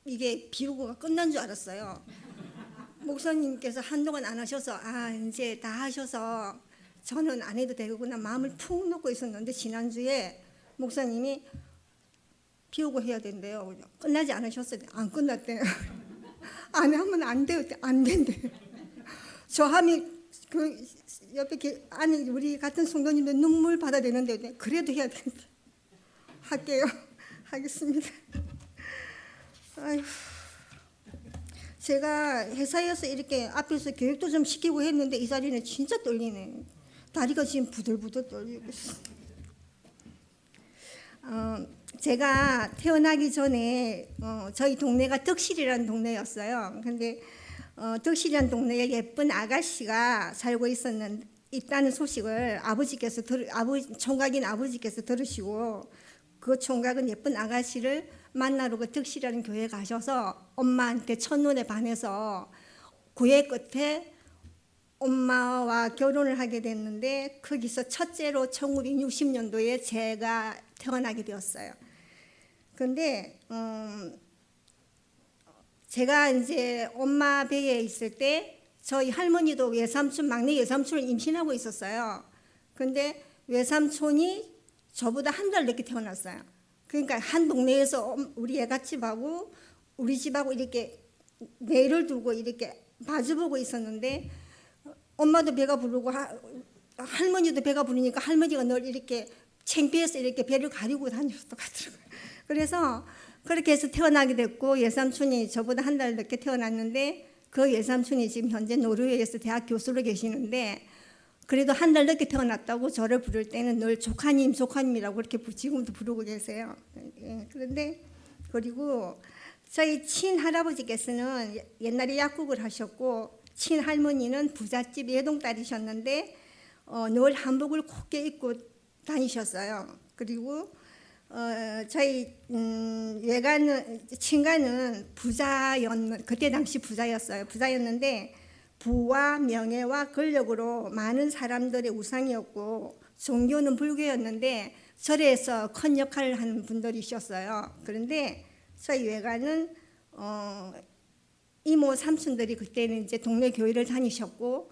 이게 비루고가 끝난 줄 알았어요. 목사님께서 한동안 안 하셔서 이제 다 하셔서 저는 안 해도 되겠구나 마음을 푹 놓고 있었는데, 지난주에 목사님이 비우고 해야 된대요. 끝나지 않으셨어요. 안 끝났대요. 안 하면 안 돼요. 안 된대요. 저 하면 그 옆에 아니 우리 같은 성도님들 눈물 받아내는데 그래도 해야 된다. 할게요. 하겠습니다. 아휴. 제가 회사에서 이렇게 앞에서 교육도 좀 시키고 했는데 이 자리는 진짜 떨리네. 다리가 지금 부들부들 떨리고 있어. 제가 태어나기 전에 저희 동네가 덕실이라는 동네였어요. 근데 덕실이라는 동네에 예쁜 아가씨가 살고 있다는 소식을 총각인 아버지께서 들으시고, 그 총각은 예쁜 아가씨를 만나러 그 덕실이라는 교회에 가셔서 엄마한테 첫눈에 반해서 구애 끝에 엄마와 결혼을 하게 됐는데, 거기서 첫째로 1960년도에 제가 태어나게 되었어요. 근데 제가 이제 엄마 배에 있을 때 저희 할머니도 막내 외삼촌을 임신하고 있었어요. 근데 외삼촌이 저보다 한 달 늦게 태어났어요. 그러니까 한 동네에서 우리 애가집하고 우리 집하고 이렇게 매를 두고 이렇게 마주보고 있었는데, 엄마도 배가 부르고 할머니도 배가 부르니까 할머니가 늘 이렇게 창피해서 이렇게 배를 가리고 다녔을 것 같더라고요. 그래서 그렇게 해서 태어나게 됐고, 예삼촌이 저보다 한 달 늦게 태어났는데 그 예삼촌이 지금 현재 노르웨이에서 대학 교수로 계시는데, 그래도 한 달 늦게 태어났다고 저를 부를 때는 늘 조카님 조카님이라고 그렇게 지금도 부르고 계세요. 그런데 그리고 저희 친할아버지께서는 옛날에 약국을 하셨고, 친할머니는 부잣집 외동딸이셨는데 늘 한복을 곱게 입고 다니셨어요. 그리고 저희 친가는 그때 당시 부자였는데 부와 명예와 권력으로 많은 사람들의 우상이었고, 종교는 불교였는데 절에서 큰 역할을 하는 분들이셨어요. 그런데 저희 외가는 이모 삼촌들이 그때는 이제 동네 교회를 다니셨고,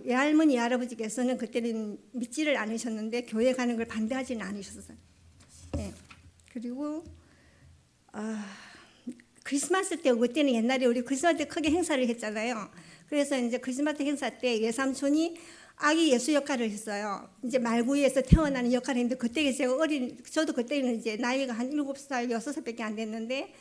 외할머니 할아버지께서는 그때는 믿지를 않으셨는데 교회 가는 걸 반대하지는 않으셨어요. 네. 그리고 크리스마스 때, 그때는 옛날에 우리 크리스마스 때 크게 행사를 했잖아요. 그래서 이제 크리스마스 행사 때 외삼촌이 아기 예수 역할을 했어요. 이제 말구이에서 태어나는 역할을 했는데, 그때 제가 저도 그때는 이제 나이가 한 7살, 6살밖에 안 됐는데,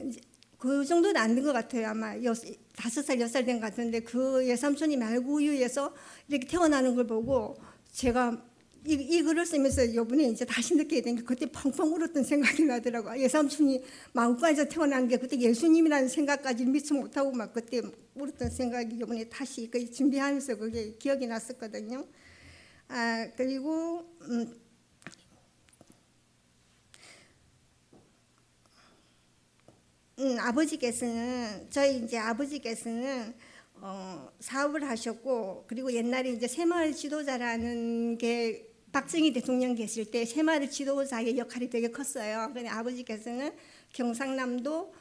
이제 그 정도는 안 된 것 같아요. 아마 5살, 6살 된 것 같은데, 그 외삼촌이 말구이에서 이렇게 태어나는 걸 보고 제가 이 글을 쓰면서 이번에 이제 다시 느끼게 된 게, 그때 펑펑 울었던 생각이 나더라고요. 예삼촌이 마음까지 태어난 게 그때 예수님이라는 생각까지 미처 못하고 막 그때 울었던 생각이 이번에 다시 준비하면서 그게 기억이 났었거든요. 그리고 저희 이제 아버지께서는 사업을 하셨고, 그리고 옛날에 이제 새마을 지도자라는 게 박정희 대통령 계실 때 새마을 지도자의 역할이 되게 컸어요. 그런데 아버지께서는 경상남도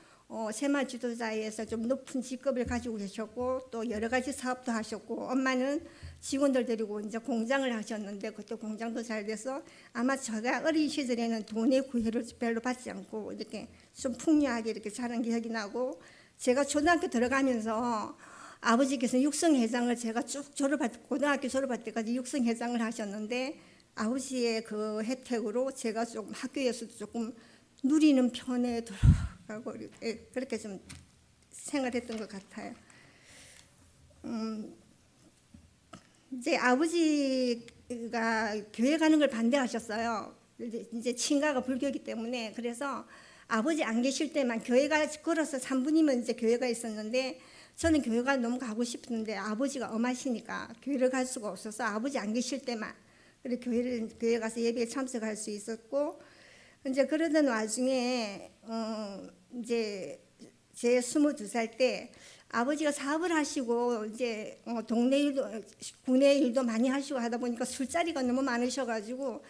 새마을 지도자에서 좀 높은 직급을 가지고 계셨고, 또 여러 가지 사업도 하셨고, 엄마는 직원들 데리고 이제 공장을 하셨는데 그때 공장도 잘 돼서 아마 제가 어린 시절에는 돈의 구애를 별로 받지 않고 이렇게 좀 풍요하게 이렇게 자란 기억이 나고, 제가 초등학교 들어가면서 아버지께서 육성회장을 제가 쭉 고등학교 졸업할 때까지 육성회장을 하셨는데, 아버지의 그 혜택으로 제가 좀 학교에서도 조금 누리는 편에 들어가고 그렇게 좀 생활했던 것 같아요. 이제 아버지가 교회 가는 걸 반대하셨어요. 이제 친가가 불교이기 때문에. 그래서 아버지 안 계실 때만 교회가 걸어서 3분이면 이제 교회가 있었는데, 저는 교회가 너무 가고 싶었는데 아버지가 엄하시니까 교회를 갈 수가 없어서 아버지 안 계실 때만 교회 가서 예배에 참석할 수 있었고, 이제 그러던 와중에 이제 제 22살 때 아버지가 사업을 하시고 이제 동네 일도 국내 일도 많이 하시고 하다 보니까 술자리가 너무 많으셔가지고,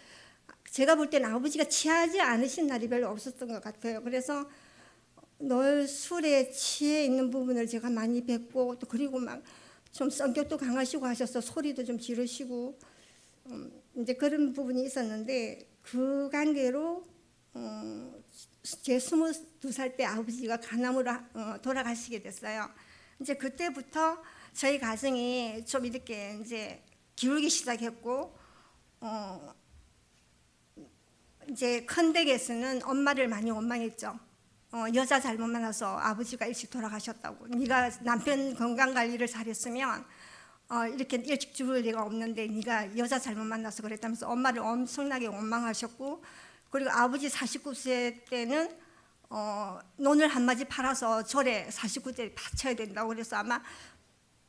제가 볼 때는 아버지가 취하지 않으신 날이 별로 없었던 것 같아요. 그래서 늘 술에 취해 있는 부분을 제가 많이 뵙고, 또 그리고 막 좀 성격도 강하시고 하셔서 소리도 좀 지르시고 이제 그런 부분이 있었는데, 그 관계로 제 22살 때 아버지가 간암으로 돌아가시게 됐어요. 이제 그때부터 저희 가정이 좀 이렇게 이제 기울기 시작했고, 이제 큰 댁에서는 엄마를 많이 원망했죠. 여자 잘못 만나서 아버지가 일찍 돌아가셨다고. 네가 남편 건강 관리를 잘했으면 이렇게 일찍 죽을 리가 없는데 네가 여자 잘못 만나서 그랬다면서 엄마를 엄청나게 원망하셨고, 그리고 아버지 49세 때는 논을 한 마디 팔아서 절에 49세 바쳐야 된다고 그래서 아마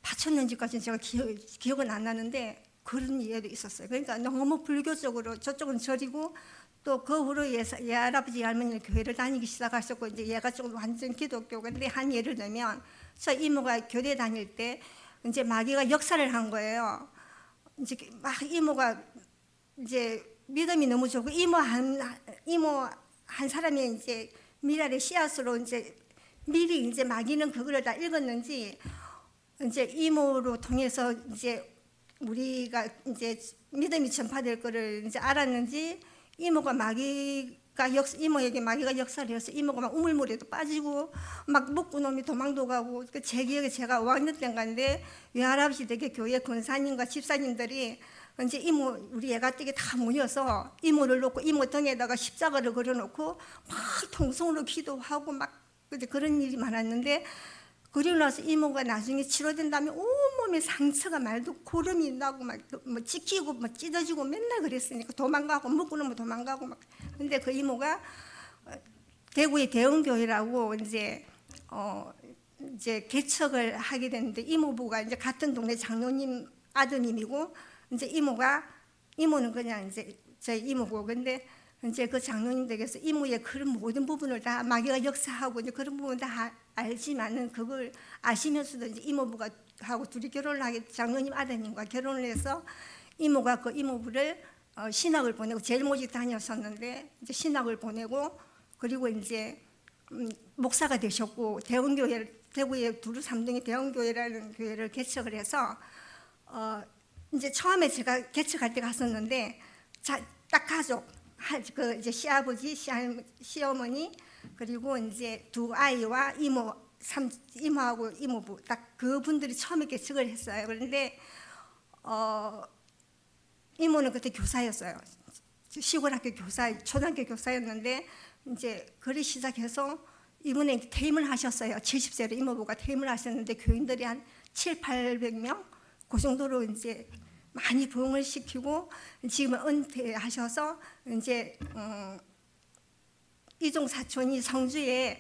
바쳤는지까지는 제가 기억은 안 나는데 그런 이해도 있었어요. 그러니까 너무 불교적으로 저쪽은 절이고, 또 그 후로 예할아버지 할머니는 교회를 다니기 시작하셨고, 이제 얘가 좀 완전 기독교인데, 한 예를 들면 저 이모가 교대 다닐 때 이제 마귀가 역사를 한 거예요. 이제 막 이모가 이제 믿음이 너무 좋고, 이모 한 사람이 이제 미랄의 씨앗으로 이제 미리 이제 마귀는 그거를 다 읽었는지 이제 이모로 통해서 이제 우리가 이제 믿음이 전파될 거를 이제 알았는지, 이모에게 마귀가 역사를 해서 이모가 막 우물물에도 빠지고 막 묶고놈이 도망도 가고. 제 기억에 제가 5학년 때인가인데 외할아버지 댁에 교회 권사님과 집사님들이 이제 이모 우리 애가댁에 다 모여서 이모를 놓고 이모 등에다가 십자가를 그려놓고 막 통성으로 기도하고 막 그런 일이 많았는데, 그리고 나서 이모가 나중에 치료된 다음에 온몸에 상처가 말도 고름이 나고 막 뭐 찢기고 뭐 찢어지고 맨날 그랬으니까 도망가고 묶고는 도망가고 막. 근데 그 이모가 대구의 대흥교회라고 이제 개척을 하게 됐는데, 이모부가 이제 같은 동네 장로님 아드님이고, 이제 이모는 그냥 이제 저희 이모고, 근데 이제 그 장로님 댁에서 이모의 그런 모든 부분을 다 마귀가 역사하고 이제 그런 부분 다 알지만은, 그걸 아시면서도 이제 이모부가 하고 둘이 결혼을 하게, 장로님 아드님과 결혼을 해서 이모가 그 이모부를 신학을 보내고, 제일 모직 다녔었는데 이제 신학을 보내고, 그리고 이제 목사가 되셨고, 대구의 두루 삼동의 대원교회라는 교회를 개척을 해서 이제 처음에 제가 개척할 때 갔었는데, 딱 가족 그 이제 시아버지, 시어머니, 그리고 이제 두 아이와 이모하고 이모부 딱 그분들이 처음에 개척을 했어요. 그런데 이모는 그때 교사였어요. 시골 학교 교사, 초등학교 교사였는데 이제 그리 시작해서 이분이 퇴임을 하셨어요. 70세로 이모부가 퇴임을 하셨는데 교인들이 한 700~800명 그 정도로 이제 많이 부흥을 시키고, 지금은 은퇴하셔서 이제 이종 사촌이 성주에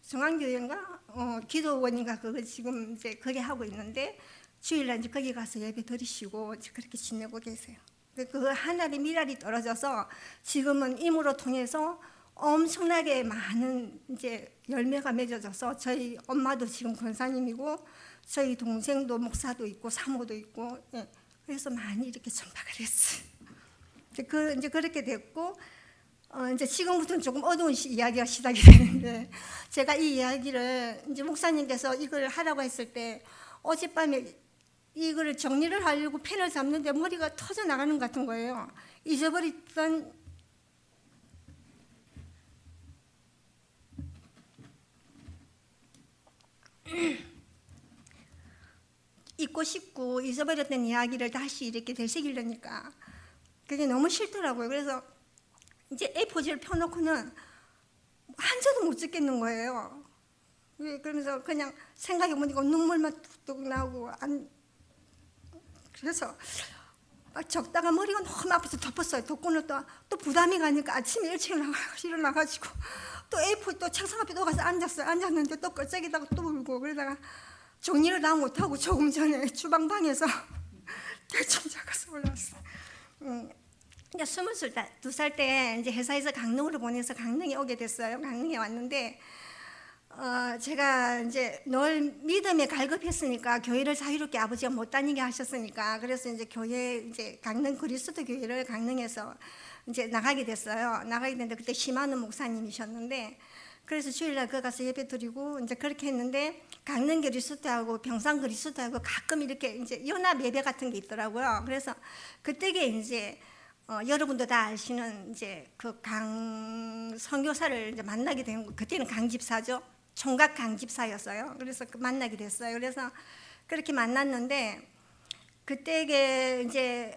정안교회인가 기도원인가 그거 지금 이제 거기 하고 있는데, 주일날 이제 거기 가서 예배 드리시고 그렇게 지내고 계세요. 그 하늘에 미랄이 떨어져서 지금은 이모로 통해서 엄청나게 많은 이제 열매가 맺어져서, 저희 엄마도 지금 권사님이고 저희 동생도 목사도 있고 사모도 있고, 예. 그래서 많이 이렇게 전파가 됐어요. 이제 그렇게 됐고, 이제 지금부터는 조금 어두운 이야기가 시작이 되는데, 제가 이 이야기를 이제 목사님께서 이걸 하라고 했을 때 어젯밤에 이거를 정리를 하려고 펜을 잡는데 머리가 터져 나가는 것 같은 거예요. 잊어버렸던 잊고 싶고 잊어버렸던 이야기를 다시 이렇게 되새기려니까 그게 너무 싫더라고요. 그래서 이제 A4지를 펴놓고는 한 줄도 못 찍겠는 거예요. 그러면서 그냥 생각해보니까 눈물만 뚝뚝 나오고, 그래서 막 적다가 머리가 너무 아파서 덮었어요. 덮고는 또 부담이 가니까 아침에 일찍 일어나가지고 또 A4 또 책상 앞에 또 가서 앉았어요. 앉았는데 또 껄쩍이다가 또 울고, 그러다가 정리를 다 못하고 조금 전에 주방방에서 대충 작아서 올라왔어요. 이제 22살 때 이제 회사에서 강릉으로 보내서 강릉에 오게 됐어요. 강릉에 왔는데 제가 이제 늘 믿음에 갈급했으니까, 교회를 자유롭게 아버지가 못 다니게 하셨으니까, 그래서 이제 교회 이제 강릉 그리스도 교회를 강릉에서 이제 나가게 됐어요. 나가게 됐는데 그때 시마노 목사님이셨는데, 그래서 주일날 그 가서 예배 드리고 이제 그렇게 했는데, 강릉 그리스도하고 병산 그리스도하고 가끔 이렇게 이제 연합 예배 같은 게 있더라고요. 그래서 그때게 이제 여러분도 다 아시는 이제 그 강 선교사를 이제 만나게 된 거. 그때는 강 집사죠. 총각 강 집사였어요. 그래서 만나게 됐어요. 그래서 그렇게 만났는데, 그때게 이제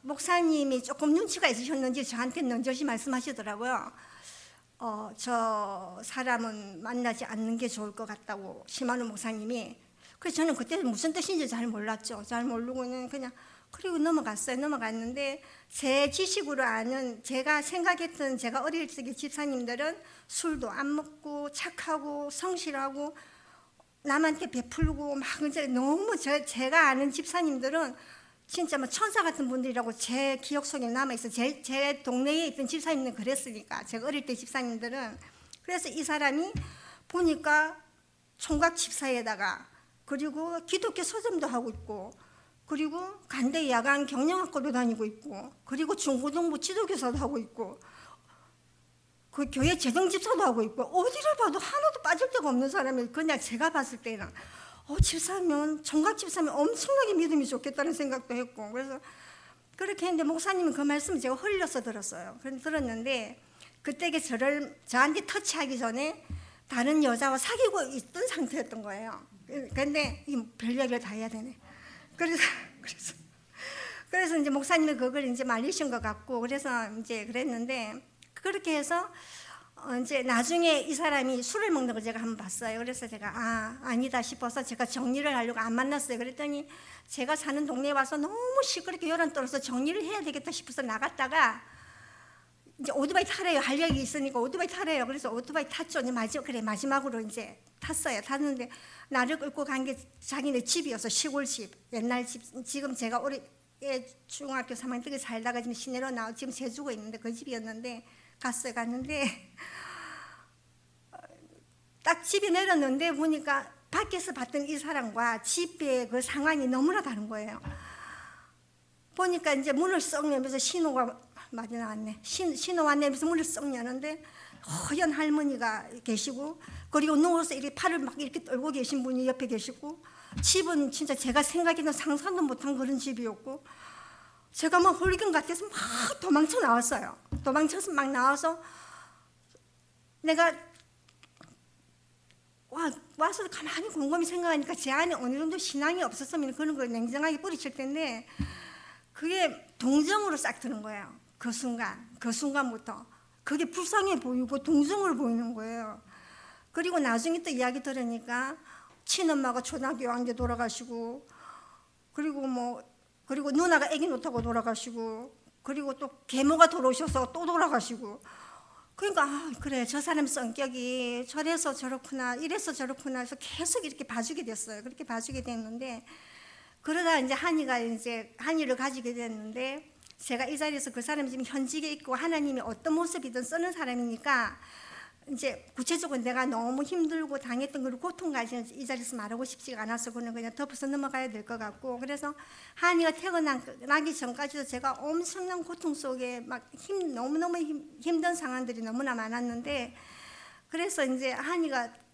목사님이 조금 눈치가 있으셨는지 저한테 넌저시 말씀하시더라고요. 저 사람은 만나지 않는 게 좋을 것 같다고, 시마노 목사님이. 그래서 저는 그때 무슨 뜻인지 잘 몰랐죠. 잘 모르고는 그냥 그리고 넘어갔어요. 넘어갔는데 제 지식으로 아는, 제가 생각했던 제가 어릴 적에 집사님들은 술도 안 먹고 착하고 성실하고 남한테 베풀고 막 이제 너무 제가 아는 집사님들은 진짜 뭐 천사 같은 분들이라고 제 기억 속에 남아있어요. 제 동네에 있던 집사님들은 그랬으니까, 제가 어릴 때 집사님들은. 그래서 이 사람이 보니까 총각 집사에다가, 그리고 기독교 서점도 하고 있고, 그리고 간대 야간 경영학교도 다니고 있고, 그리고 중고등부 지도교사도 하고 있고, 그 교회 재정집사도 하고 있고, 어디를 봐도 하나도 빠질 데가 없는 사람이, 그냥 제가 봤을 때는 집사면, 총각 집사면 엄청나게 믿음이 좋겠다는 생각도 했고, 그래서 그렇게 했는데 목사님은 그 말씀을 제가 흘려서 들었어요. 들었는데 그때 저한테 터치하기 전에 다른 여자와 사귀고 있던 상태였던 거예요. 근데 별 이야기를 다 해야 되네. 그래서 이제 목사님이 그걸 이제 말리신 것 같고, 그래서 이제 그랬는데, 그렇게 해서 이제 나중에 이 사람이 술을 먹는 걸 제가 한번 봤어요. 그래서 제가 아니다 싶어서 제가 정리를 하려고 안 만났어요. 그랬더니 제가 사는 동네에 와서 너무 시끄럽게 열은 떨어서 정리를 해야 되겠다 싶어서 나갔다가 이제 오토바이 타래요. 할 얘기 있으니까 오토바이 타래요. 그래서 오토바이 탔죠. 마지막으로 이제 탔어요. 탔는데 나를 끌고 간 게 자기네 집이어서, 시골집, 옛날 집. 지금 제가 중학교 3학년 때 살다가 지금 시내로 지금 제주고 있는데 그 집이었는데 갔는데 딱 집에 내렸는데 보니까 밖에서 봤던 이 사람과 집의 그 상황이 너무나 다른 거예요. 보니까 이제 문을 썩 열면서 신호가 많이 나왔네. 신호 왔네면서 문을 썩 여는데 허연 할머니가 계시고, 그리고 누워서 이렇게 팔을 막 이렇게 떨고 계신 분이 옆에 계시고, 집은 진짜 제가 생각했던 상상도 못한 그런 집이었고, 제가 막 홀경 같아서 막 도망쳐 나왔어요. 도망쳐서 막 나와서 내가 와서 가만히 곰곰이 생각하니까 제 안에 어느 정도 신앙이 없었으면 그런 걸 냉정하게 뿌리칠 텐데, 그게 동정으로 싹 드는 거예요. 그 순간부터 그게 불쌍해 보이고 동정으로 보이는 거예요. 그리고 나중에 또 이야기 들으니까 친엄마가 초등학교 6학년 돌아가시고, 그리고 누나가 아기 놓다고 돌아가시고, 그리고 또 계모가 돌아오셔서 또 돌아가시고. 그러니까 그래, 저 사람 성격이 저래서 저렇구나, 이래서 저렇구나 해서 계속 이렇게 봐주게 됐어요. 그렇게 봐주게 됐는데, 그러다 이제 한이를 가지게 됐는데, 제가 이 자리에서 그 사람이 지금 현직에 있고 하나님이 어떤 모습이든 쓰는 사람이니까 이제 구체적으로 내가 너무 힘들고 당했던 그 고통까지는 이 자리에서 말하고 싶지가 않아서 그냥 덮어서 넘어가야 될 것 같고, 그래서 한이가 태어나기 전까지도 제가 엄청난 고통 속에 막 너무너무 힘든 상황들이 너무나 많았는데, 그래서 이제 한이가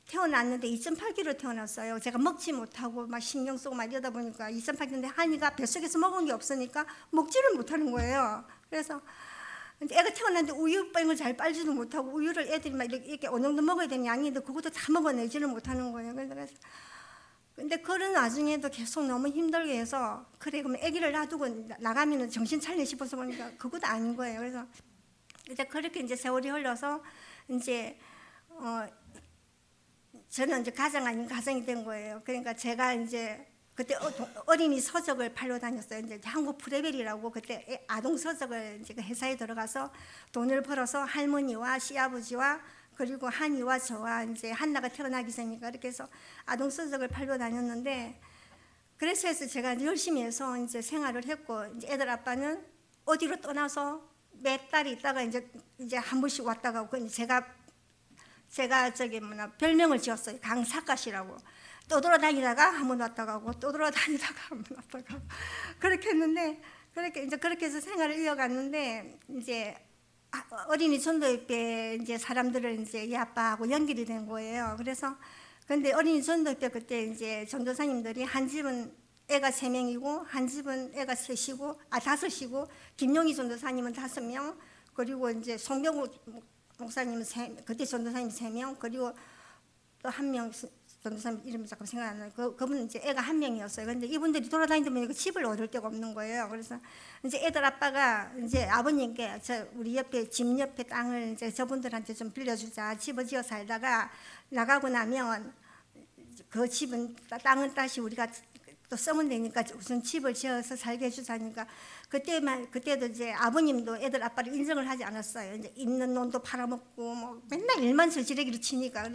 태어났는데 2.8kg 태어났어요. 제가 먹지 못하고 막 신경 쓰고 막 이러다 보니까 2.8kg인데 한이가 뱃속에서 먹은 게 없으니까 먹지를 못하는 거예요. 그래서 애가 태어났는데 우유병을 잘 빨지도 못하고, 우유를 애들이 막 이렇게 어느 정도 먹어야 되는 양인데 그것도 다 먹어내지를 못하는 거예요. 그래서 근데 그런 와중에도 계속 너무 힘들게 해서, 그래 그럼 아기를 놔두고 나가면은 정신 차리네 싶어서 보니까 그것도 아닌 거예요. 그래서 이제 그렇게 이제 세월이 흘러서 이제 저는 이제 가장 아닌 가정이 된 거예요. 그러니까 제가 이제 그때 어린이 서적을 팔러 다녔어요. 이제 한국 프레벨이라고, 그때 아동 서적을 이제 그 회사에 들어가서 돈을 벌어서 할머니와 시아버지와 그리고 한이와 저와 이제 한나가 태어나기 전이니까 이렇게 해서 아동 서적을 팔러 다녔는데, 그래서 제가 열심히 해서 이제 생활을 했고, 이제 애들 아빠는 어디로 떠나서 몇 달 있다가 이제 한 번씩 왔다 가고, 제가 별명을 지었어요. 강사갓이라고. 떠돌아다니다가 한 번 왔다 가고, 떠돌아다니다가 한 번 왔다 가고, 그렇게 했는데, 그렇게 이제 그렇게 해서 생활을 이어갔는데 이제 어린이 전도협회 이제 사람들을 이제 이 아빠하고 연결이 된 거예요. 그래서 근데 어린이 전도협회 그때 이제 전도사님들이 한 집은 애가 3명이고 한 집은 애가 5이고 김용희 전도사님은 5명, 그리고 이제 송병우 목사님은 그때 전도사님 3명, 그리고 또 한 명 전도사님 이름이 잠깐 생각 안 나요. 그분은 이제 애가 1명이었어요. 근데 이분들이 돌아다니다 보니까 집을 얻을 데가 없는 거예요. 그래서 이제 애들 아빠가 이제 아버님께 우리 옆에 집 옆에 땅을 이제 저분들한테 좀 빌려주자. 집을 지어 살다가 나가고 나면 그 집은 땅은 다시 우리가 또 쓰면 되니까 우선 집을 지어서 살게 해주자니까 그때도 이제 아버님도 애들 아빠를 인정을 하지 않았어요. 이제 있는 돈도 팔아먹고 뭐 맨날 일만 저지르기로 치니까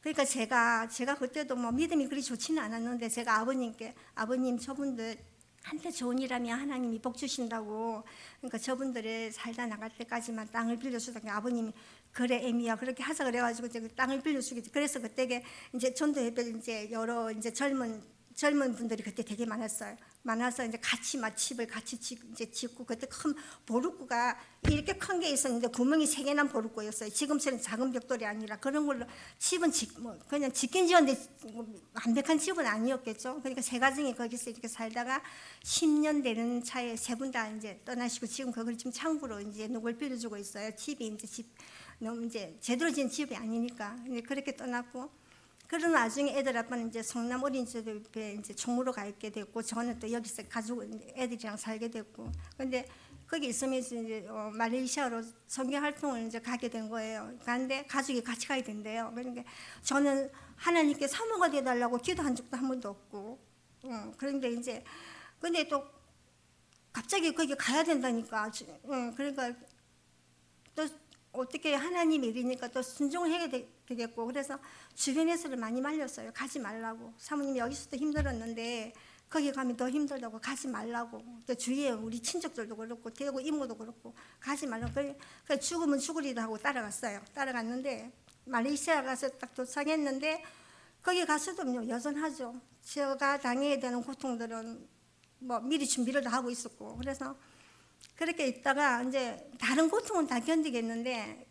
그러니까 제가 그때도 뭐 믿음이 그리 좋지는 않았는데 제가 아버님께 아버님 저분들 한테 좋은 일하면 하나님이 복 주신다고, 그러니까 저분들을 살다 나갈 때까지만 땅을 빌려주다가 아버님이 그래 애미야 그렇게 하자 그래가지고 이제 그 땅을 빌려주겠지. 그래서 그때 이제 전도협회 이제 여러 이제 젊은 분들이 그때 되게 많아서 이제 같이 집을 같이 이제 짓고, 그때 큰 보루꾸가 이렇게 큰 게 있었는데 구멍이 3개 난 보루꾸였어요. 지금처럼 작은 벽돌이 아니라 그런 걸로 집은 그냥 짓긴 지었는데 완벽한 집은 아니었겠죠. 그러니까 세 가정이 거기서 이렇게 살다가 10년 되는 차에 세 분 다 이제 떠나시고 지금 그걸 지금 창구로 이제 누굴 빌려주고 있어요. 집이 이제 너무 이제 제대로 지은 집이 아니니까 이제 그렇게 떠났고. 그런 와중에 애들 아빠는 이제 성남 어린이집에 이제 총무로 가 있게 됐고, 저는 또 여기서 가족 애들이랑 살게 됐고, 근데 거기 있으면서 이제 말레이시아로 선교 활동을 이제 가게 된 거예요. 그런데 가족이 같이 가야 된대요. 그러니까 저는 하나님께 사모가 되달라고 기도한 적도 한 번도 없고, 그런데 이제 근데 또 갑자기 거기 가야 된다니까, 그러니까 또 어떻게 하나님 일이니까 또 순종을 해야 되겠고, 그래서 주변에서를 많이 말렸어요. 가지 말라고. 사모님 여기서도 힘들었는데 거기 가면 더 힘들다고 가지 말라고. 또 주위에 우리 친척들도 그렇고 대구 이모도 그렇고 가지 말라고. 그러니까 죽으면 죽으리다 하고 따라갔어요. 따라갔는데 말레이시아 가서 딱 도착했는데 거기 가서도 여전하죠. 제가 당해야 되는 고통들은 뭐 미리 준비를 다 하고 있었고, 그래서 그렇게 있다가 이제 다른 고통은 다 견디겠는데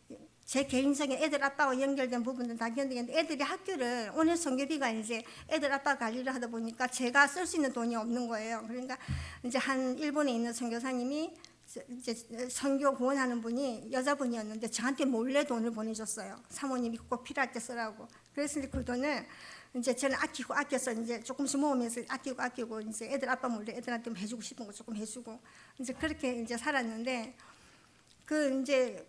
제 개인적인 애들 아빠와 연결된 부분은 다 견디겠는데, 애들이 학교를 오늘 선교비가 이제 애들 아빠 관리를 하다 보니까 제가 쓸 수 있는 돈이 없는 거예요. 그러니까 이제 한 일본에 있는 선교사님이 이제 선교 구원하는 분이 여자분이었는데 저한테 몰래 돈을 보내줬어요. 사모님이 꼭 필요할 때 쓰라고. 그래서 이제 그 돈을 이제 저는 아껴서 이제 조금씩 모으면서 아끼고 이제 애들 아빠 몰래 애들한테 해주고 싶은 거 조금 해주고 이제 그렇게 이제 살았는데, 그 이제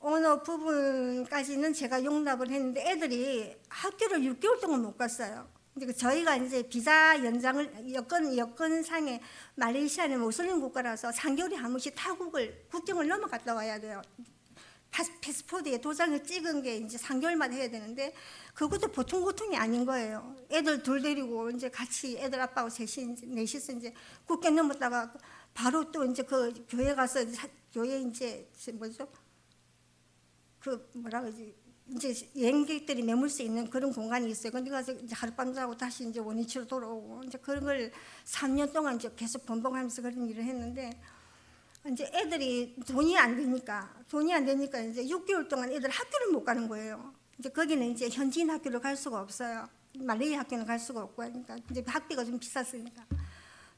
어느 부분까지는 제가 용납을 했는데 애들이 학교를 6개월 동안 못 갔어요. 저희가 이제 비자 연장을 여건상에 말레이시아는 무슬림 국가라서 3개월에 한 번씩 국경을 넘어갔다 와야 돼요. 패스포드에 도장을 찍은 게 이제 3개월마다 해야 되는데 그것도 보통 고통이 아닌 거예요. 애들 둘 데리고 이제 같이 애들 아빠하고 넷이서 이제 국경 넘었다가 바로 또 이제 그 교회 가서 교회 이제 뭐죠? 그 뭐라 그러지? 이제 여행객들이 머물 수 있는 그런 공간이 있어요. 근데 가서 이제 하룻밤 자고 다시 이제 원위치로 돌아오고 이제 그런 걸 3년 동안 이제 계속 번복하면서 그런 일을 했는데, 이제 애들이 돈이 안 되니까 이제 6개월 동안 애들 학교를 못 가는 거예요. 이제 거기는 이제 현지인 학교를 갈 수가 없어요. 말레이 학교는 갈 수가 없고 하니까 이제 학비가 좀 비쌌으니까.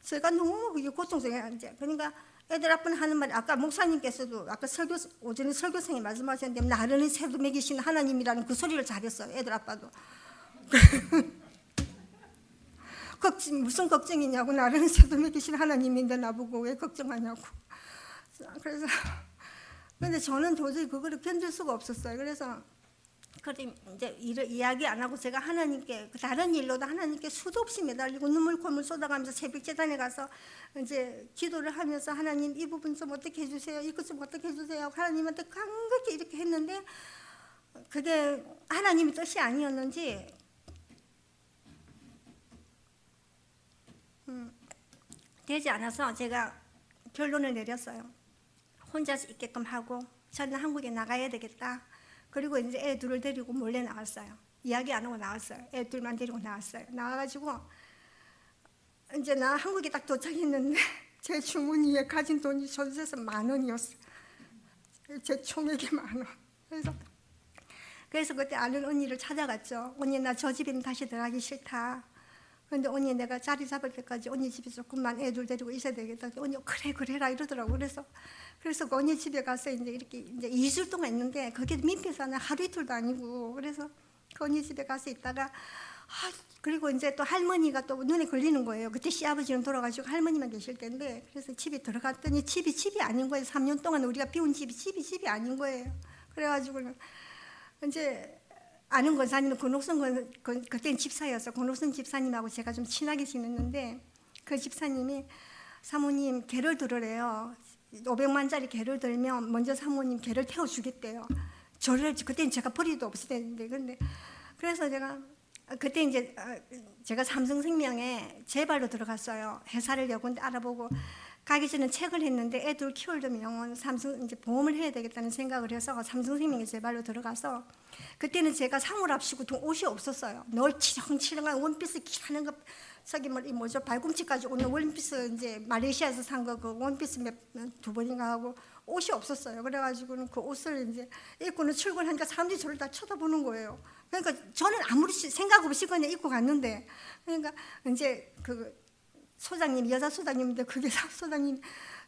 제가 너무 그게 고통스러워요. 이제 그러니까 애들 아빠는 하는 말이, 아까 목사님께서도 아까 오전에 설교생이 말씀하셨는데 나르는 새도 먹이신 하나님이라는 그 소리를 잘했어요. 애들 아빠도. 무슨 걱정이냐고, 나르는 새도 먹이신 하나님인데 나보고 왜 걱정하냐고. 그래서 근데 저는 도저히 그거를 견딜 수가 없었어요. 그래서 이제 일을 이야기 안 하고 제가 하나님께 다른 일로도 하나님께 수도 없이 매달리고 눈물 쏟아가면서 새벽 재단에 가서 이제 기도를 하면서 하나님 이 부분 좀 어떻게 해주세요, 이것 좀 어떻게 해주세요, 하나님한테 간곡히 이렇게 했는데 그게 하나님의 뜻이 아니었는지 되지 않아서 제가 결론을 내렸어요. 혼자서 있게끔 하고 저는 한국에 나가야 되겠다. 그리고 이제 애 둘을 데리고 몰래 나왔어요. 이야기 안 하고 나왔어요. 애 둘만 데리고 나왔어요. 나와가지고 이제 나 한국에 딱 도착했는데 제 주머니에 가진 돈이 전세에서 10,000원이었어요. 제 총액이 10,000원. 그래서 그때 아는 언니를 찾아갔죠. 언니, 나 저 집에는 다시 들어가기 싫다. 근데 언니, 내가 자리 잡을 때까지 언니 집에 조금만 애들 데리고 있어야 되겠다. 언니, 그래 그래라 이러더라고. 그래서 그 언니 집에 가서 이제 이렇게 이제 2주 동안 있는데, 그게 민폐사는 하루 이틀도 아니고, 그래서 그 언니 집에 가서 있다가 그리고 이제 또 할머니가 또 눈에 걸리는 거예요. 그때 시아버지는 돌아가시고 할머니만 계실 텐데, 그래서 집에 들어갔더니 집이 아닌 거예요. 3년 동안 우리가 비운 집이 아닌 거예요. 그래가지고는 이제 아는 권사님은 권옥선 그때는 집사였어. 권옥선 집사님하고 제가 좀 친하게 지냈는데, 그 집사님이 사모님 개를 들으래요. 500만짜리 개를 들면 먼저 사모님 개를 태워주겠대요. 그때는 제가 벌이도 없었는데, 근데 그래서 그때 이제 제가 삼성생명에 재발로 들어갔어요. 회사를 몇 군데 알아보고 가기 전에 책을 했는데 애들 키우려면 삼성 이제 보험을 해야 되겠다는 생각을 해서 삼성생명에 재발로 들어가서, 그때는 제가 사물합시고 옷이 없었어요. 늘 치렁치렁한 원피스 기하는 거, 저기 뭐죠, 발꿈치까지 오는 원피스, 이제 말레이시아에서 산 거 그 원피스 두 번인가 하고 옷이 없었어요. 그래가지고는 그 옷을 이제 입고는 출근하니까 사람들이 저를 다 쳐다보는 거예요. 그러니까 저는 아무리 생각 없이 그냥 입고 갔는데, 그러니까 이제 그 소장님, 여자 소장님인데 그게 소장님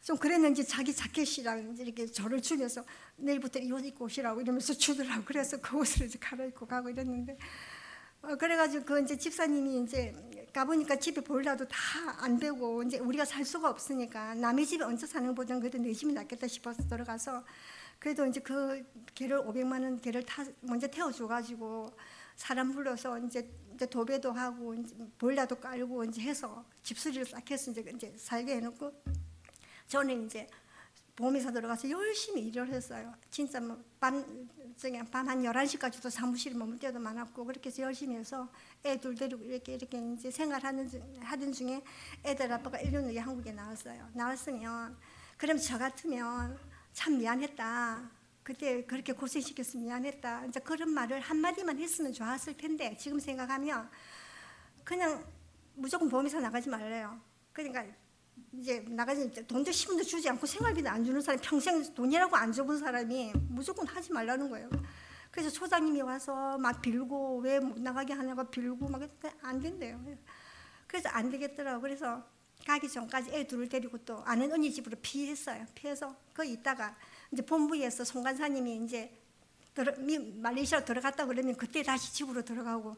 좀 그랬는지 자기 자켓이랑 이렇게 저를 주면서 내일부터 이 옷 입고 오시라고 이러면서 주더라고. 그래서 그 옷을 이제 갈아입고 가고 이랬는데, 그래가지고 그 이제 집사님이 이제 가보니까 집에 보일러도 다 안 되고 이제 우리가 살 수가 없으니까 남의 집에 얹혀 사는 것보다는 그래도 내 집이 낫겠다 싶어서 들어가서, 그래도 이제 그 개를 500만 원 개를 먼저 태워줘가지고 사람 불러서 이제 도배도 하고 이제 보일러도 깔고 이제 해서 집수리를 싹 해서 이제 살게 해놓고, 저는 이제 보험회사 들어가서 열심히 일을 했어요. 진짜 밤 한 11시까지도 사무실에 머물 때도 많았고, 그렇게 해서 열심히 해서 애들 데리고 이렇게 이제 하던 중에 애들 아빠가 1년 후에 한국에 나왔으면 그럼 저 같으면 참 미안했다. 그때 그렇게 고생시켜서 미안했다. 이제 그런 말을 한마디만 했으면 좋았을 텐데, 지금 생각하면 그냥 무조건 보험회사 나가지 말래요. 그러니까 이제 나가지, 돈도 10원도 주지 않고 생활비도 안 주는 사람이, 평생 돈이라고 안 줘본 사람이 무조건 하지 말라는 거예요. 그래서 소장님이 와서 막 빌고 왜 못 나가게 하냐고 빌고 막 안 된대요. 그래서 안 되겠더라고. 그래서 가기 전까지 애 둘을 데리고 또 아는 언니 집으로 피했어요. 피해서 거기 있다가 이제 본부에서 송 간사님이 이제 말레이시아로 들어갔다 그러면 그때 다시 집으로 들어가고,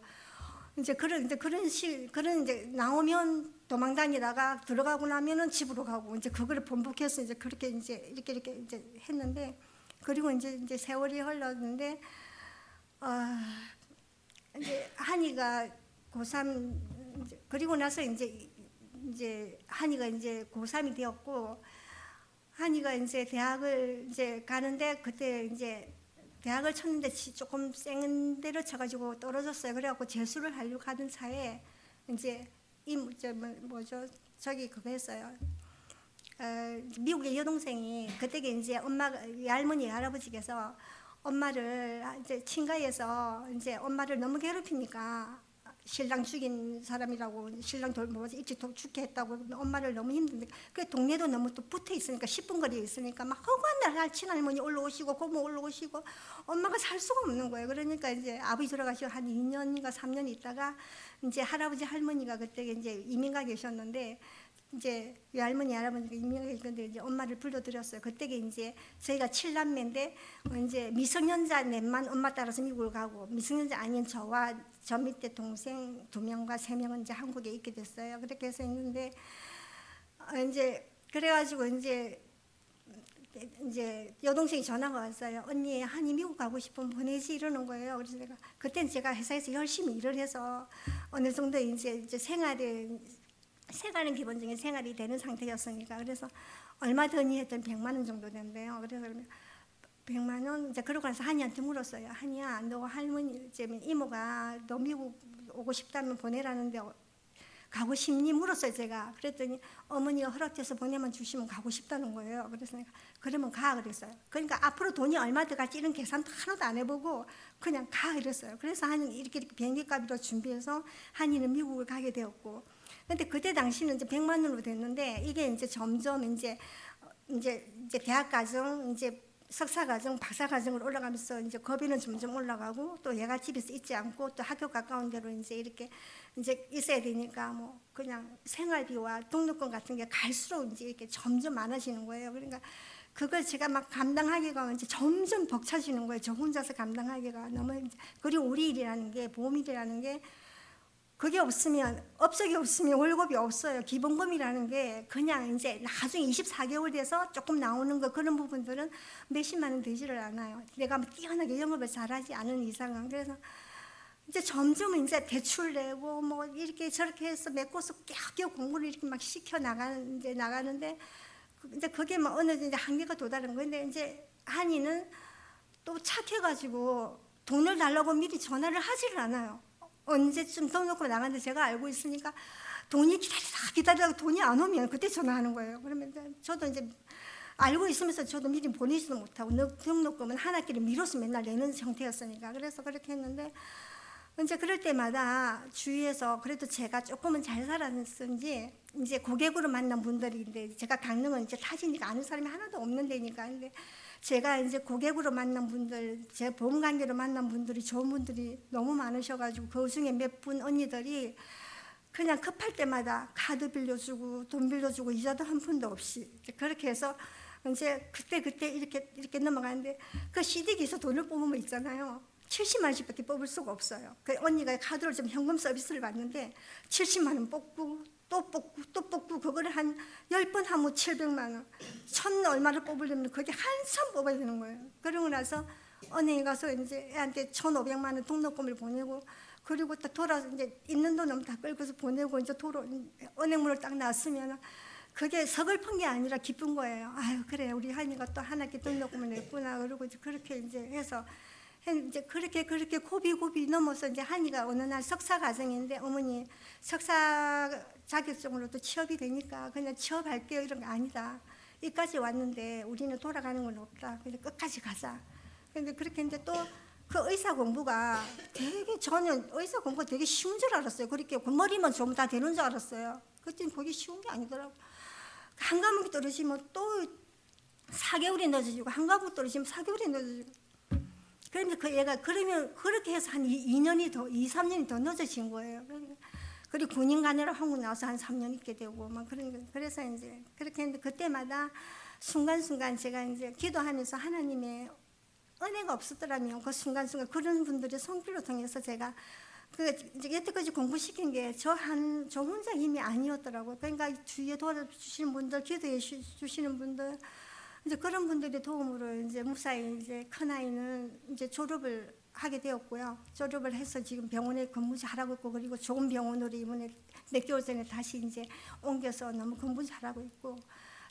이제 그런 이제 나오면 도망 다니다가 들어가고 나면은 집으로 가고, 이제 그거를 번복해서 이제 그렇게 이렇게 이제 했는데, 그리고 이제 세월이 흘렀는데, 이제 한이가 고3 그리고 나서 이제 한이가 이제 고3이 되었고, 한이가 이제 대학을 이제 가는데, 그때 이제 대학을 쳤는데 조금 센 데를 쳐가지고 떨어졌어요. 그래갖고 재수를 하려고 가던 차에 이제 저기 그거 했어요. 미국의 여동생이 그때 이제 엄마가 할머니 할아버지께서 엄마를 이제 친가에서 이제 엄마를 너무 괴롭히니까, 신랑 죽인 사람이라고 신랑 일찍 죽게 했다고 엄마를 너무 힘든데, 그 동네도 너무 또 붙어 있으니까 10분 거리에 있으니까 막 허구한 날 친할머니 올라오시고 고모 올라오시고 엄마가 살 수가 없는 거예요. 그러니까 이제 아버지 돌아가시고 한 2년인가 3년 있다가 이제 할아버지 할머니가 그때 이제 이민가 계셨는데, 이제 외할머니 할아버지가 이민가 계셨는데 이제 엄마를 불러드렸어요. 그때 이제 저희가 7남매인데 이제 미성년자 넷만 엄마 따라서 미국을 가고, 미성년자 아닌 저와 저 밑에 동생 2명과 3명은 이제 한국에 있게 됐어요. 그렇게 해서 있는데, 이제 그래가지고 이제 여동생이 전화가 왔어요. 언니, 한이 미국 가고 싶으면 보내지 이러는 거예요. 그래서 그때는 제가 회사에서 열심히 일을 해서 어느 정도 이제 생활은 기본적인 생활이 되는 상태였으니까, 그래서 얼마 더니 했던 100만 원 정도 된대요. 그래서 100만 원 이제 그러고 나서 한이한테 물었어요. 한이야, 너 할머니 이모가 너 미국 오고 싶다면 보내라는데 가고 싶니? 물었어요, 제가. 그랬더니 어머니가 허락해서 보내만 주시면 가고 싶다는 거예요. 그래서 내가 그러면 가 그랬어요. 그러니까 앞으로 돈이 얼마 들어갈지 이런 계산도 하나도 안 해보고 그냥 가 그랬어요. 그래서 한이 이렇게 비행기 값으로 준비해서 한이는 미국을 가게 되었고, 근데 그때 당시는 이제 100만 원으로 됐는데 이게 이제 점점 이제 대학 과정, 이제 석사 과정, 박사 과정으로 올라가면서 이제 급여는 점점 올라가고 또 얘가 집에서 있지 않고 또 학교 가까운 데로 이제 이렇게 이제 있어야 되니까 뭐 그냥 생활비와 등록금 같은 게 갈수록 이제 이렇게 점점 많아지는 거예요. 그러니까 그걸 제가 막 감당하기가 이제 점점 벅차지는 거예요. 저 혼자서 감당하기가 너무 이제. 그리고 우리 일이라는 게 보험일이라는 게 그게 없으면 업적이 없으면 월급이 없어요. 기본금이라는 게 그냥 이제 나중에 24개월 돼서 조금 나오는 거 그런 부분들은 몇십만 원 되지를 않아요. 내가 뭐 뛰어나게 영업을 잘하지 않은 이상은. 그래서 이제 점점 이제 대출 내고 뭐 이렇게 저렇게 해서 메꿔서 깨우깨우 공부를 이렇게 막 시켜 나가는데 이제 그게 뭐 어느 이제 한계가 도달한 거예요. 근데 이제 한이는 또 착해가지고 돈을 달라고 미리 전화를 하지를 않아요. 언제쯤 돈 놓고 나가는데 제가 알고 있으니까 돈이 기다리다가 돈이 안 오면 그때 전화하는 거예요. 그러면 저도 이제 알고 있으면서 저도 미리 보내지도 못하고 등록금은 한 학기를 미뤄서 맨날 내는 형태였으니까 그래서 그렇게 했는데 이제 그럴 때마다 주위에서 그래도 제가 조금은 잘 살았는지 이제 고객으로 만난 분들인데 제가 강릉은 이제 타지니까 아는 사람이 하나도 없는 데니까 근데 제가 이제 고객으로 만난 분들, 제 보험 관계로 만난 분들이 좋은 분들이 너무 많으셔가지고 그 중에 몇 분 언니들이 그냥 급할 때마다 카드 빌려주고 돈 빌려주고 이자도 한 푼도 없이 그렇게 해서 이제 그때 이렇게 넘어가는데 그 CD기에서 돈을 뽑으면 있잖아요. 70만 원씩밖에 뽑을 수가 없어요. 그 언니가 카드로 좀 현금 서비스를 받는데 70만 원 뽑고 또 뽑고 그거를 한 10번 하면 700만 원 1000 얼마를 뽑으려면 그게 한참 뽑아야 되는 거예요. 그러고 나서 은행에 가서 이제 애한테 1,500만 원 등록금을 보내고 그리고 또 돌아서 이제 있는 돈은 다 끌고서 보내고 이제 은행문을 딱 나왔으면 그게 서글픈 게 아니라 기쁜 거예요. 아유 그래 우리 한이가 또 한 학기 등록금을 냈구나. 그러고 이제 그렇게 이제 해서 이제 그렇게 고비 넘어서 이제 한이가 어느 날 석사 과정인데 어머니 석사 자격증으로 또 취업이 되니까 그냥 취업할게요 이런 게 아니다. 여기까지 왔는데 우리는 돌아가는 건 없다. 그래서 끝까지 가자. 근데 그렇게 했는데 또 그 의사 공부가 되게 저는 의사 공부가 되게 쉬운 줄 알았어요. 그렇게 머리만 좀 다 되는 줄 알았어요. 그때는 그게 쉬운 게 아니더라고. 한 과목이 떨어지면 또 4개월이 늦어지고 한 과목 떨어지면 4개월이 늦어지고 그런데 그 얘가 그러면 그렇게 해서 한 2년이 더 2, 3년이 더 늦어진 거예요. 그리고 군인 가느라 한국 나와서 한 3년 있게 되고 막 그래서 이제 그렇게 했는데 그때마다 순간순간 제가 이제 기도하면서 하나님의 은혜가 없었더라면 그 순간순간 그런 분들의 손길을 통해서 제가 그 이제 여태까지 공부시킨 게 저 혼자 힘이 아니었더라고요. 그러니까 주위에 도와주시는 분들, 기도해 주시는 분들, 이제 그런 분들의 도움으로 이제 무사히 이제 큰 아이는 이제 졸업을 하게 되었고요. 졸업을 해서 지금 병원에 근무 잘하고 있고 그리고 좋은 병원으로 이번에 몇 개월 전에 다시 이제 옮겨서 너무 근무 잘하고 있고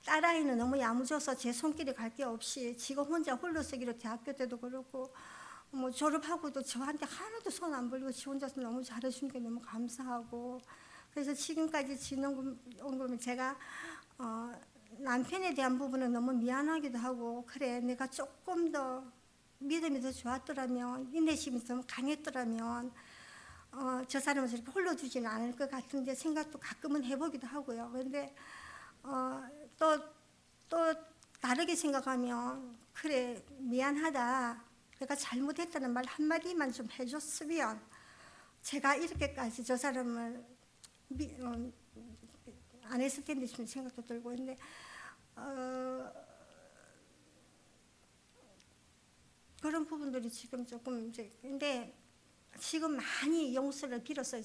딸아이는 너무 야무져서 제 손길이 갈 게 없이 지금 혼자 홀로 서기로 대학교 때도 그렇고 뭐 졸업하고도 저한테 하나도 손 안 벌리고 지 혼자서 너무 잘해준 게 너무 감사하고 그래서 지금까지 지는 건 제가 남편에 대한 부분은 너무 미안하기도 하고 그래 내가 조금 더 믿음이 더 좋았더라면 인내심이 더 강했더라면 저 사람을 저렇게 홀로 두지는 않을 것 같은데 생각도 가끔은 해보기도 하고요. 그런데 또 다르게 생각하면 그래 미안하다 내가 잘못했다는 말 한마디만 좀 해줬으면 제가 이렇게까지 저 사람을 안 했을 텐데 싶은 생각도 들고 있는데 그런 부분들이 지금 조금 이제 근데 지금 많이 용서를 빌었어요.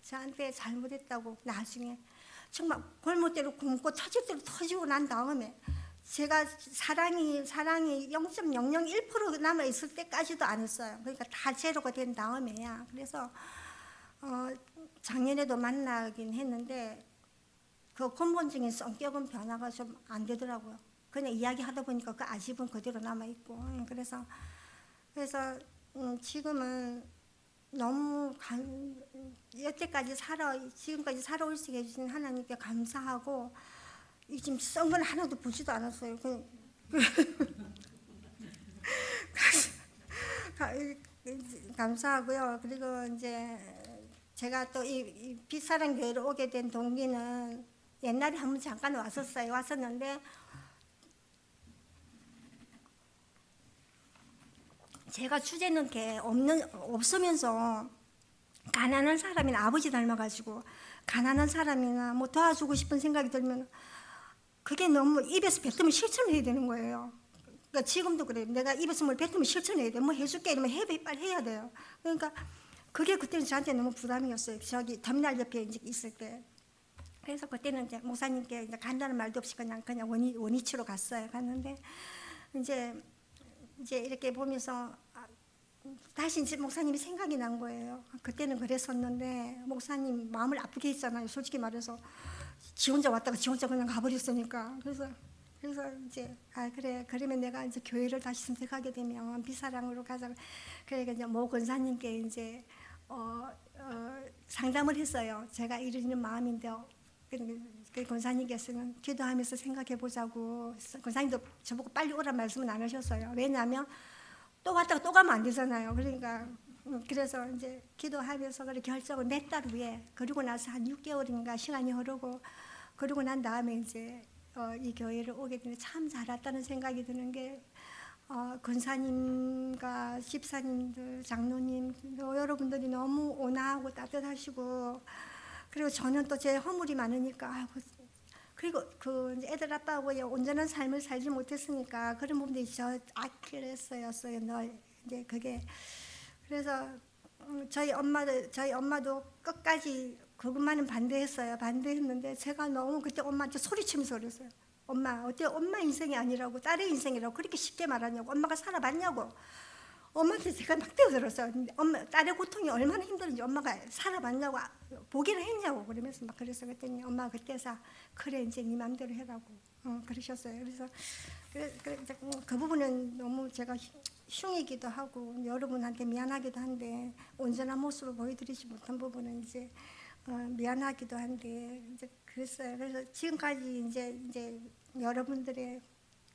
저한테 잘못했다고 나중에 정말 골못대로 굶고 터질 대로 터지고 난 다음에 제가 사랑이 0.001% 남아 있을 때까지도 안 했어요. 그러니까 다 제로가 된 다음에야. 그래서 작년에도 만나긴 했는데 그 근본적인 성격은 변화가 좀 안 되더라고요. 그냥 이야기하다 보니까 그 아집은 그대로 남아 있고 그래서 지금은 너무 지금까지 살아올 수 있게 해주신 하나님께 감사하고 지금 썬 건 하나도 보지도 않았어요. 감사하고요. 그리고 이제 제가 또 이 빛사랑 교회로 오게 된 동기는 옛날에 한번 잠깐 왔었는데 제가 주제는 게 없으면서 가난한 사람이나 아버지 닮아가지고 가난한 사람이나 뭐 도와주고 싶은 생각이 들면 그게 너무 입에서 뱉으면 실천해야 되는 거예요. 그러니까 지금도 그래요. 내가 입에서 뭘 뱉으면 실천해야 돼. 뭐 해줄게 이러면 빨리 해야 돼요. 그러니까 그게 그때는 저한테 너무 부담이었어요. 저기 터미널 옆에 이제 있을 때. 그래서 그때는 이제 목사님께 이제 간다는 말도 없이 그냥 원위치로 갔어요. 갔는데 이제 이렇게 보면서 다시 이제 목사님이 생각이 난 거예요. 그때는 그랬었는데 목사님 마음을 아프게 했잖아요. 솔직히 말해서 지 혼자 왔다가 지 혼자 그냥 가버렸으니까. 그래서 이제 그래 그러면 내가 이제 교회를 다시 선택하게 되면 비사랑으로 가자. 그러니까 이제 모 권사님께 이제 상담을 했어요. 제가 이러는 마음인데 그 권사님께서는 기도하면서 생각해 보자고. 권사님도 저보고 빨리 오란 말씀은 안 하셨어요. 왜냐하면 또 왔다가 또 가면 안 되잖아요. 그러니까 그래서 이제 기도하면서 그렇게 결정을 몇 달 후에 그리고 나서 한 6개월인가 시간이 흐르고 그러고 난 다음에 이제 이 교회를 오게 되는데 참 잘 왔다는 생각이 드는 게 권사님과 집사님들, 장로님 여러분들이 너무 온화하고 따뜻하시고 그리고 저는 또 제 허물이 많으니까 그리고 그 애들 아빠하고 온전한 삶을 살지 못했으니까 그런 부분들이 저 아킬레스였어요. 늘 이제 그게 그래서 저희 엄마도 끝까지 그것만은 반대했는데 제가 너무 그때 엄마한테 소리치면서 그랬어요. 엄마 어때? 엄마 인생이 아니라고 딸의 인생이라고 그렇게 쉽게 말하냐고. 엄마가 살아봤냐고. 엄마한테 제가 막 뛰어들었어요. 엄마 딸의 고통이 얼마나 힘든지 엄마가 살아봤냐고 보기를 했냐고 그러면서 막 그랬더니 엄마가 그때서 그래 이제 네 맘대로 해라고 그러셨어요. 그래서 그 부분은 너무 제가 흉이기도 하고 여러분한테 미안하기도 한데 온전한 모습을 보여드리지 못한 부분은 이제 미안하기도 한데 이제 그랬어요. 그래서 지금까지 이제 여러분들의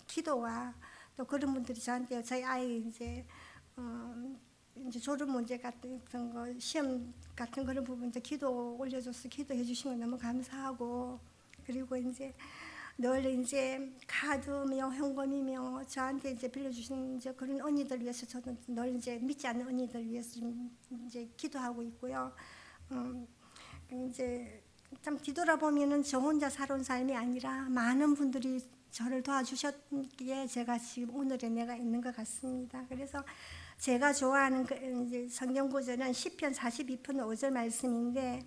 기도와 또 그런 분들이 저한테 저희 아이 이제 졸업 문제 같은 거 시험 같은 그런 부분 이제 기도 올려줘서 기도해 주신 거 너무 감사하고 그리고 이제 늘 이제 카드며 현금이며 저한테 이제 빌려주신 이제 그런 언니들 위해서 저는 늘 이제 믿지 않는 언니들 위해서 좀 이제 기도하고 있고요. 이제 참 뒤돌아보면은 저 혼자 살아온 삶이 아니라 많은 분들이 저를 도와주셨기에 제가 지금 오늘의 내가 있는 것 같습니다. 그래서 제가 좋아하는 이제 성경 구절은 시편 42편 5절 말씀인데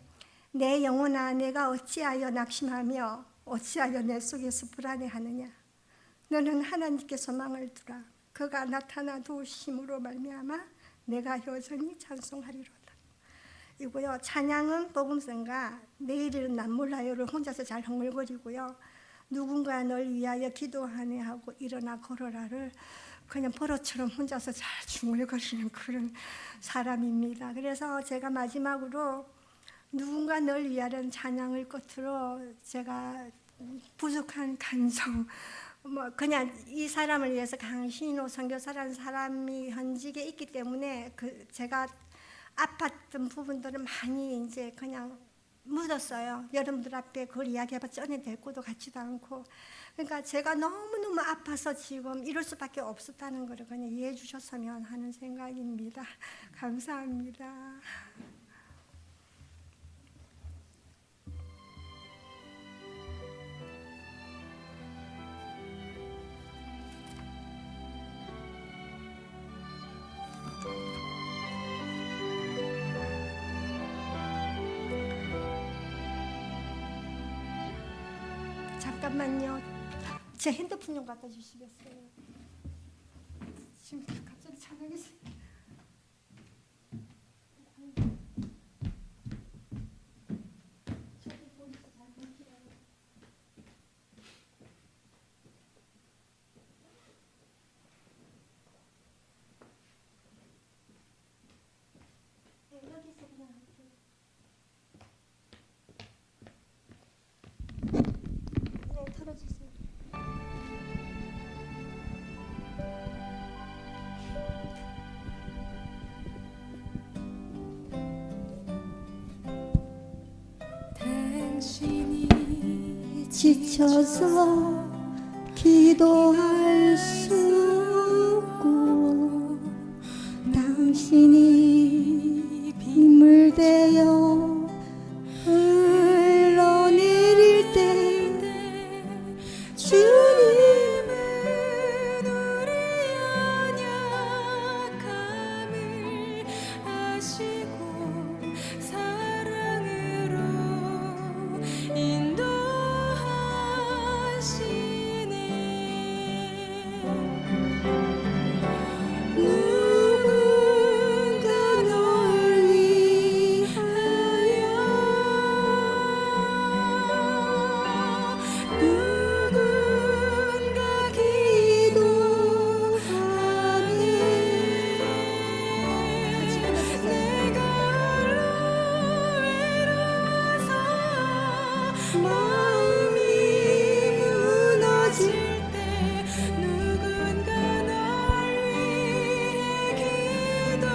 내 영혼아 내가 어찌하여 낙심하며 어찌하여 내 속에서 불안해하느냐. 너는 하나님께 소망을 두라. 그가 나타나 도우심으로 말미암아 내가 여전히 찬송하리로다. 이고요. 찬양은 복음성가 내일은 난 몰라요를 혼자서 잘 흥얼거리고요. 누군가 널 위하여 기도하네 하고 일어나 걸어라를 그냥 버릇처럼 혼자서 잘 중얼거리는 그런 사람입니다. 그래서 제가 마지막으로 누군가 널 위하는 찬양을 끝으로 제가 부족한 감정 뭐 그냥 이 사람을 위해서 강신호 선교사라는 사람이 현직에 있기 때문에 제가 아팠던 부분들은 많이 이제 그냥 묻었어요. 여러분들 앞에 그걸 이야기해봤자 전에 대꾸도 같지도 않고 그러니까 제가 너무너무 아파서 지금 이럴 수밖에 없었다는 걸 그냥 이해해 주셨으면 하는 생각입니다. 감사합니다. 잠깐만요. 제 핸드폰 좀 갖다 주시겠어요? 지금 갑자기 찬양이 여기서 그냥 할게요. 네, 털어주세요. 지쳐서 기도할 수 없고 당신이 빗물 되어 흘러내릴 때 주님은 우리의 연약함을 아시고 사랑으로 누군가 널 위하여 누군가 기도하네 내가 외로워서 마음이 무너질 때 누군가 널 위해 기도하네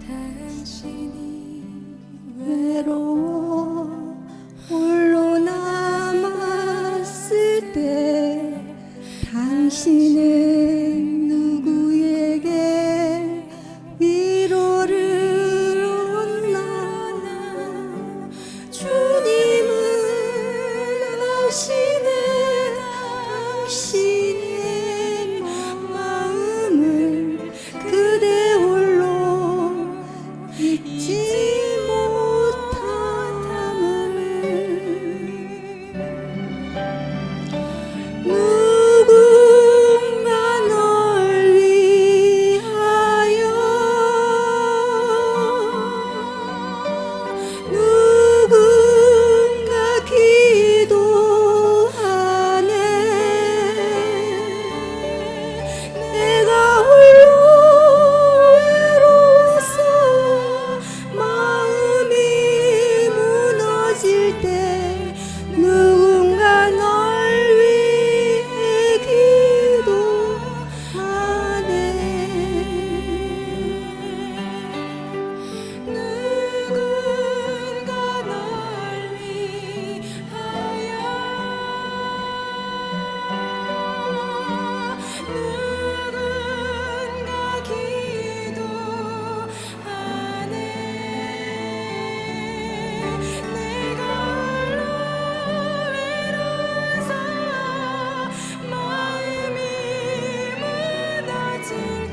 당신이 외로워 홀로 남았을 때 당신은 누구에게 위로를 얻나 주님은 아시네 당신의 마음을 그대 홀로 잊지 못함을 누군가 널 위하여 누군가 기도하네 내가 홀로 외로워서 마음이 무너질 때 누군가 널 위해 기도하네 누군가 널 위하여 누군가 기도하네 내가 홀로 외로워서 마음이 무너질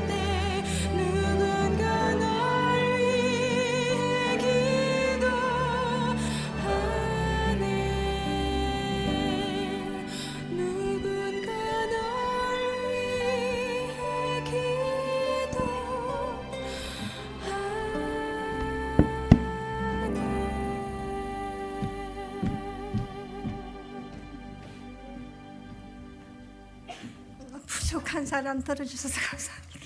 때 누군가 널 위해 기도하네 누군가 널 위해 기도하네 부족한 사람 들어주셔서 감사합니다.